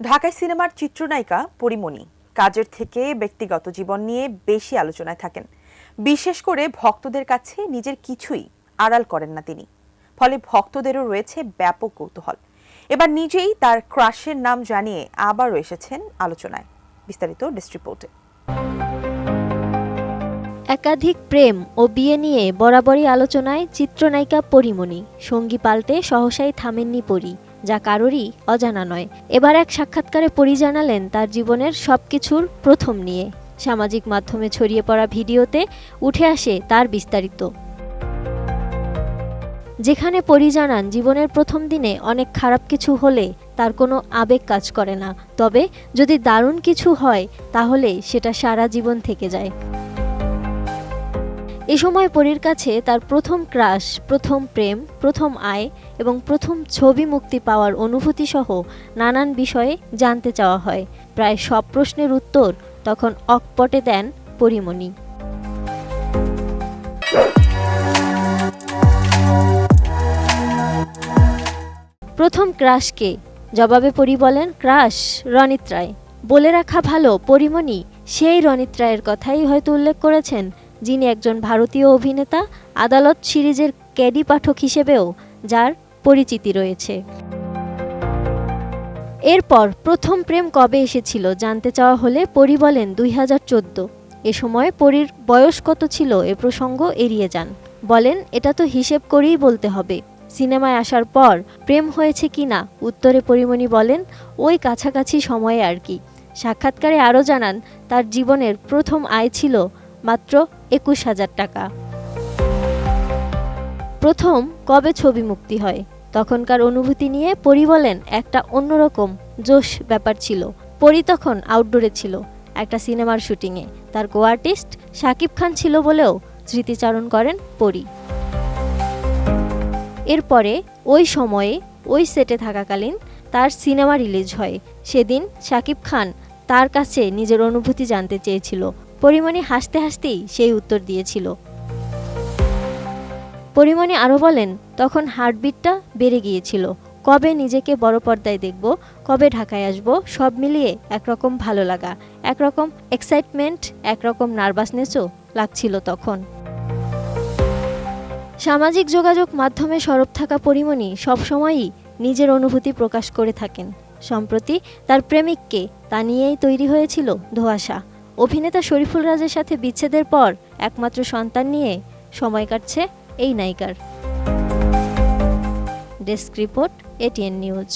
ঢাকায় সিনেমার চিত্রনায়িকা পরীমণি কাজের থেকে ব্যক্তিগত জীবন নিয়ে বেশি আলোচনায় থাকেন। বিশেষ করে ভক্তদের কাছে নিজের কিছুই আড়াল করেন না তিনি। ফলে ভক্তদেরও রয়েছে ব্যাপক কৌতূহল। এবার নিজেই তার ক্রাশের নাম জানিয়ে আবারও এসেছেন আলোচনায়। বিস্তারিত ডেস্ক রিপোর্টে। একাধিক প্রেম ও বিয়ে নিয়ে বরাবরই আলোচনায় চিত্রনায়িকা পরীমণি। সঙ্গী পাল্টে সহসাই থামেননি পরী, যা কারোরই অজানা নয়। এবার এক সাক্ষাৎকারে পরী জানালেন তার জীবনের সবকিছুর প্রথম নিয়ে। সামাজিক মাধ্যমে ছড়িয়ে পড়া ভিডিওতে উঠে আসে তার বিস্তারিত, যেখানে পরী জানান জীবনের প্রথম দিনে অনেক খারাপ কিছু হলে তার কোনো আবেগ কাজ করে না, তবে যদি দারুণ কিছু হয় তাহলে সেটা সারা জীবন থেকে যায়। এ সময় পরীর কাছে তার প্রথম ক্রাশ, প্রথম প্রেম, প্রথম আয় এবং প্রথম ছবি মুক্তি পাওয়ার অনুভূতি সহ নানান বিষয়ে জানতে চাওয়া হয়। প্রায় সব প্রশ্নের উত্তর তখন অকপটে দেন পরীমণি। প্রথম ক্রাশকে জবাবে পরী বলেন, ক্রাশ রণিত রায়। বলে রাখা ভালো, পরীমণি সেই রণিত রায়ের কথাই হয়তো উল্লেখ করেছেন, যিনি একজন ভারতীয় অভিনেতা, আদালত সিরিজের ক্যাডি পাঠক হিসেবেও যার পরিচিতি রয়েছে। এরপর প্রথম প্রেম কবে এসেছিল জানতে চাওয়া হলে পরী বলেন 2014। এ সময় পরীর বয়স কত ছিল এ প্রসঙ্গ এড়িয়ে যান। বলেন, এটা তো হিসেব করেই বলতে হবে। সিনেমায় আসার পর প্রেম হয়েছে কিনা উত্তরে পরীমণি বলেন, ওই কাছাকাছি সময়ে আর কি। সাক্ষাৎকারে আরও জানান তার জীবনের প্রথম আয় ছিল মাত্র 21,000 টাকা। প্রথম কবে ছবি মুক্তি হয় তখনকার অনুভূতি নিয়ে পরী বলেন, একটা অন্যরকম জোশ ব্যাপার ছিল। পরী তখন আউটডোরে ছিল একটা সিনেমার শুটিংয়ে। তার কো আর্টিস্ট শাকিব খান ছিল বলেও স্মৃতিচারণ করেন পরী। এরপরে ওই সময়ে ওই সেটে থাকাকালীন তার সিনেমা রিলিজ হয়। সেদিন শাকিব খান তার কাছে নিজের অনুভূতি জানতে চেয়েছিল। পরীমণি হাসতে হাসতেই সেই উত্তর দিয়েছিল। পরীমণি আরও বলেন, তখন হার্টবিটটা বেড়ে গিয়েছিল। কবে নিজেকে বড় পর্দায় দেখব, কবে ঢাকায় আসব, সব মিলিয়ে একরকম ভালো লাগা, একরকম এক্সাইটমেন্ট, একরকম নার্ভাসনেসও লাগছিল তখন। সামাজিক যোগাযোগ মাধ্যমে সরব থাকা পরীমণি সবসময়ই নিজের অনুভূতি প্রকাশ করে থাকেন। সম্প্রতি তার প্রেমিককে তা নিয়েই তৈরি হয়েছিল ধোঁয়াশা। অভিনেতা শরীফুল রাজের সাথে বিচ্ছেদের পর একমাত্র সন্তান নিয়ে সময় কাটছে এই নায়িকার। Desk report, ATN news.